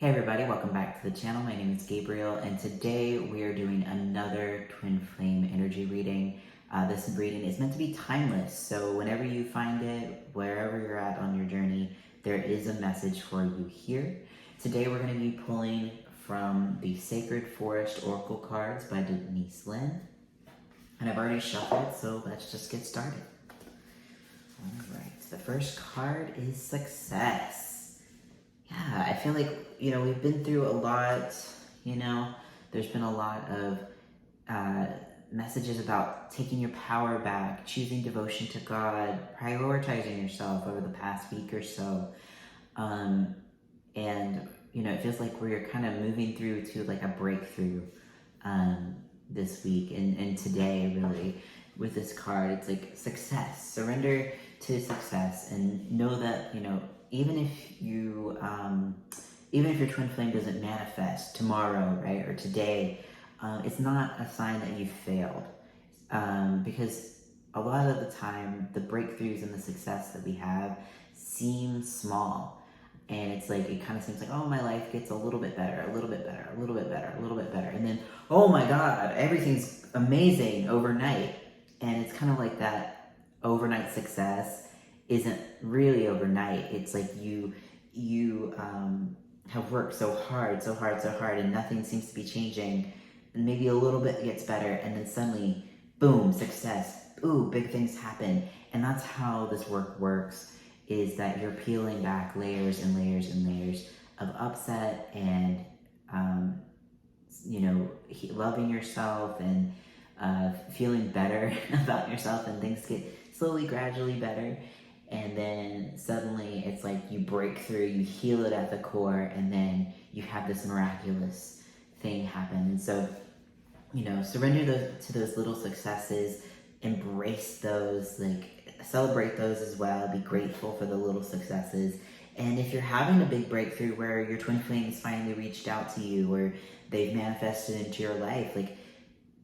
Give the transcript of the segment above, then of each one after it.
Hey everybody, welcome back to the channel. My name is Gabriel, and today we are doing another twin flame energy reading. This reading is meant to be timeless, so whenever you find it, wherever you're at on your journey, there is a message for you here. Today we're going to be pulling from the Sacred Forest Oracle cards by Denise Lynn, and I've already shuffled, so let's just get started. Alright, the first card is Success. Yeah, I feel like, we've been through a lot, there's been a lot of messages about taking your power back, choosing devotion to God, prioritizing yourself over the past week or so. And, it feels like we're kind of moving through to like a breakthrough this week and today, really, with this card. It's like success, surrender to success, and know that, even if your twin flame doesn't manifest tomorrow, right, or today, it's not a sign that you failed, because a lot of the time the breakthroughs and the success that we have seem small, and it's like it kind of seems like, oh, my life gets a little bit better, a little bit better, a little bit better, a little bit better, and then, oh my God, everything's amazing overnight. And it's kind of like that overnight success isn't really overnight. It's like you have worked so hard, and nothing seems to be changing. And maybe a little bit gets better, and then suddenly, boom, success. Ooh, big things happen. And that's how this work works, is that you're peeling back layers and layers and layers of upset and, loving yourself and feeling better about yourself, and things get slowly, gradually better. And then suddenly it's like you break through, you heal it at the core, and then you have this miraculous thing happen. And so, surrender to those little successes, embrace those, celebrate those as well, be grateful for the little successes. And if you're having a big breakthrough where your twin flame has finally reached out to you, or they've manifested into your life,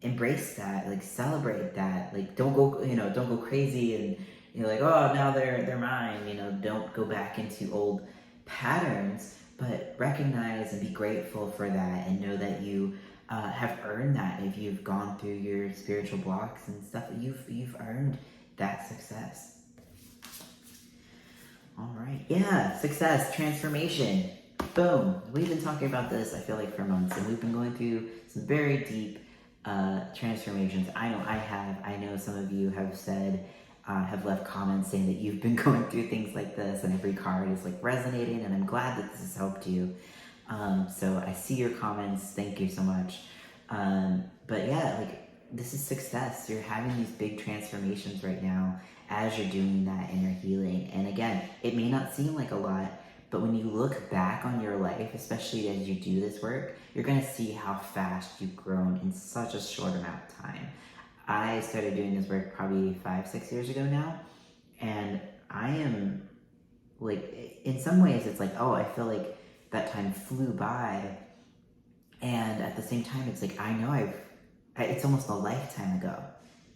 embrace that, celebrate that, don't go crazy and oh, now they're mine. Don't go back into old patterns, but recognize and be grateful for that, and know that you have earned that. If you've gone through your spiritual blocks and stuff, you've earned that success. All right, yeah, success, transformation, boom. We've been talking about this, I feel like, for months, and we've been going through some very deep transformations. I know I have. I know some of you have said, have left comments saying that you've been going through things like this, and every card is resonating, and I'm glad that this has helped you. So I see your comments. Thank you so much. But yeah, this is success. You're having these big transformations right now as you're doing that inner healing. And again, it may not seem like a lot, but when you look back on your life, especially as you do this work, you're going to see how fast you've grown in such a short amount of time. I started doing this work probably 5-6 years ago now, and I am in some ways it's oh, I feel like that time flew by, and at the same time it's I know it's almost a lifetime ago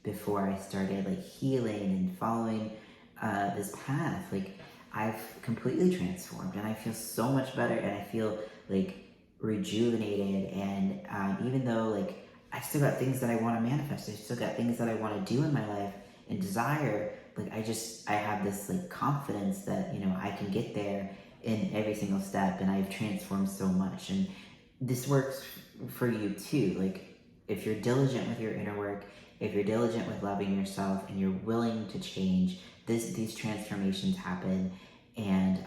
before I started healing and following this path. I've completely transformed, and I feel so much better, and I feel rejuvenated. And even though I still got things that I want to manifest, I still got things that I want to do in my life and desire, I have this confidence that I can get there in every single step, and I've transformed so much. And this works for you too. If you're diligent with your inner work, if you're diligent with loving yourself, and you're willing to change, these transformations happen. And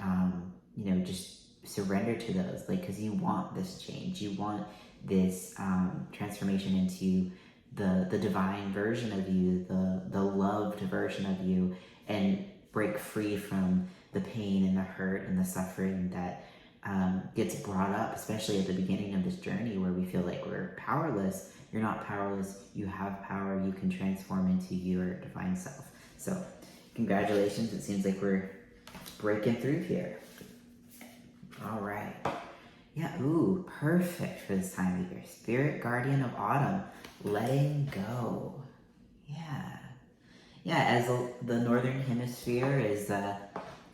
just surrender to those, because you want this change. You want this transformation into the divine version of you, the loved version of you, and break free from the pain and the hurt and the suffering that gets brought up, especially at the beginning of this journey, where we feel like we're powerless. You're not powerless. You have power. You can transform into your divine self. So congratulations. It seems like we're breaking through here. All right. Yeah, ooh, perfect for this time of year. Spirit guardian of autumn, letting go. Yeah. Yeah, as the northern hemisphere is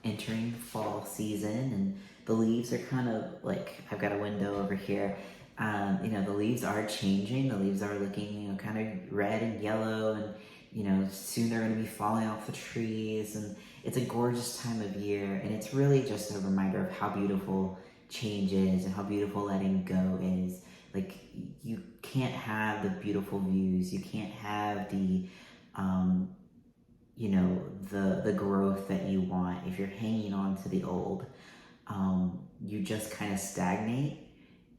entering fall season, and the leaves are kind of like, I've got a window over here. The leaves are changing. The leaves are looking, kind of red and yellow, and soon they're going to be falling off the trees. And it's a gorgeous time of year, and it's really just a reminder of how beautiful change is and how beautiful letting go is. Like, you can't have the beautiful views. You can't have the the growth that you want if you're hanging on to the old. You just kind of stagnate,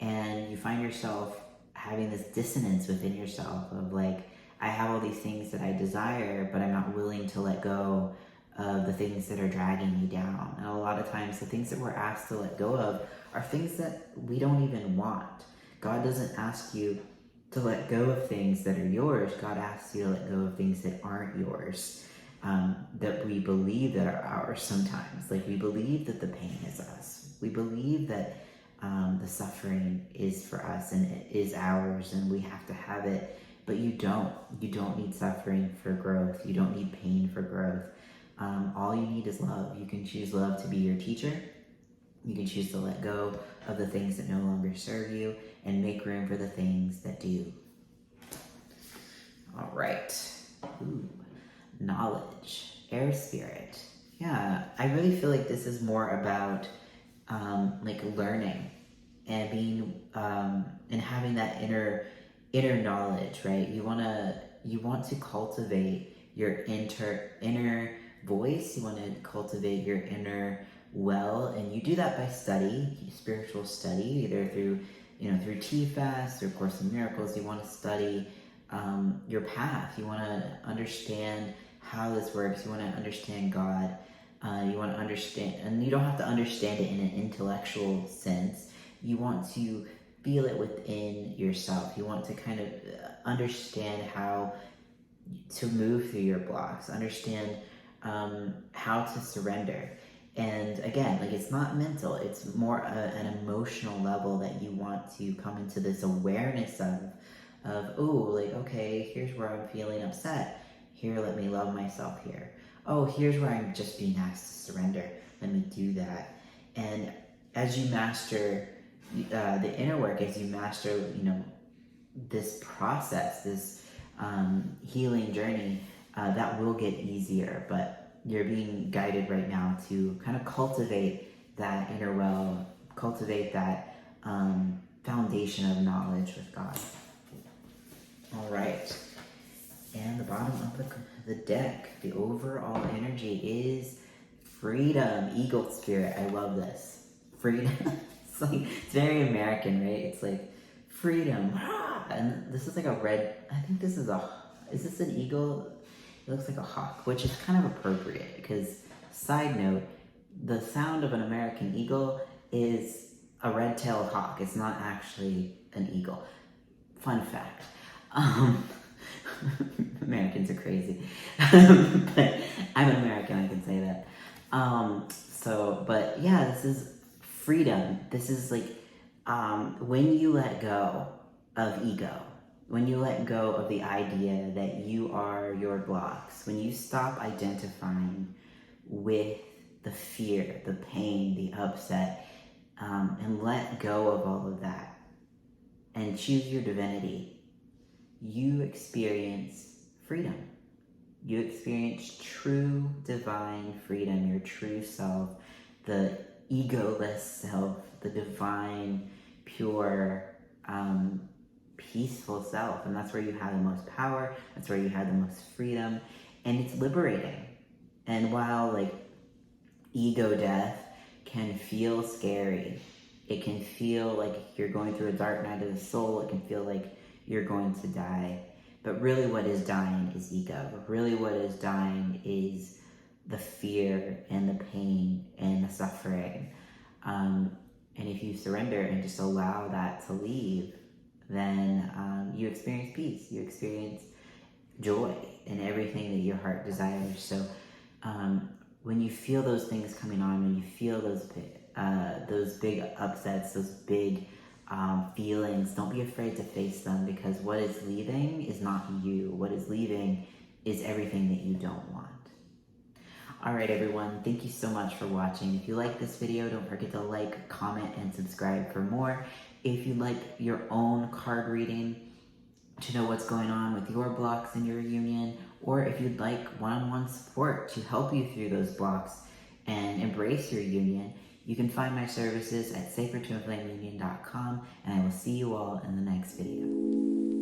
and you find yourself having this dissonance within yourself of like, I have all these things that I desire, but I'm not willing to let go of the things that are dragging me down. And a lot of times the things that we're asked to let go of are things that we don't even want. God doesn't ask you to let go of things that are yours. God asks you to let go of things that aren't yours, that we believe that are ours sometimes. Like, we believe that the pain is us. We believe that the suffering is for us and it is ours and we have to have it. But you don't. You don't need suffering for growth. You don't need pain for growth. All you need is love. You can choose love to be your teacher. You can choose to let go of the things that no longer serve you and make room for the things that do. All right. Ooh. Knowledge. Air spirit. Yeah, I really feel like this is more about learning and being and having that inner knowledge, right? You want to cultivate your inner voice. You want to cultivate your inner well, and you do that by spiritual study, either through TFAS or Course in Miracles. You want to study your path. You want to understand how this works. You want to understand God. You want to understand, and you don't have to understand it in an intellectual sense. You want to feel it within yourself. You want to kind of understand how to move through your blocks, understand how to surrender. And again, like, it's not mental, it's more an emotional level that you want to come into this awareness of, oh, like, okay, here's where I'm feeling upset. Here, let me love myself here. Oh, here's where I'm just being asked to surrender. Let me do that. And as you master the inner work, as you master, this process, this healing journey, that will get easier. But you're being guided right now to kind of cultivate that inner well, cultivate that foundation of knowledge with God. All right. And the bottom of the deck, the overall energy is freedom. Eagle spirit. I love this. Freedom. It's very American, right? It's like freedom. And this is like a red, I think this is this an eagle? It looks like a hawk, which is kind of appropriate because, side note, the sound of an American eagle is a red-tailed hawk. It's not actually an eagle. Fun fact. Americans are crazy. But I'm an American, I can say that. But yeah, this is freedom. This is like when you let go of ego, when you let go of the idea that you are your blocks, when you stop identifying with the fear, the pain, the upset, and let go of all of that and choose your divinity, you experience freedom. You experience true divine freedom, your true self, the egoless self, the divine, pure, peaceful self. And that's where you have the most power. That's where you have the most freedom. And it's liberating. And while like ego death can feel scary, it can feel like you're going through a dark night of the soul. It can feel like you're going to die. But really what is dying is ego. Really what is dying is the fear and the pain and the suffering. And if you surrender and just allow that to leave, then you experience peace. You experience joy in everything that your heart desires. So when you feel those things coming on, when you feel those big upsets, those big feelings, don't be afraid to face them, because what is leaving is not you. What is leaving is everything that you don't want. All right, everyone, thank you so much for watching. If you like this video, don't forget to like, comment, and subscribe for more. If you'd like your own card reading to know what's going on with your blocks in your union, or if you'd like one-on-one support to help you through those blocks and embrace your union, you can find my services at sacredtwinflameunion.com, and I will see you all in the next video.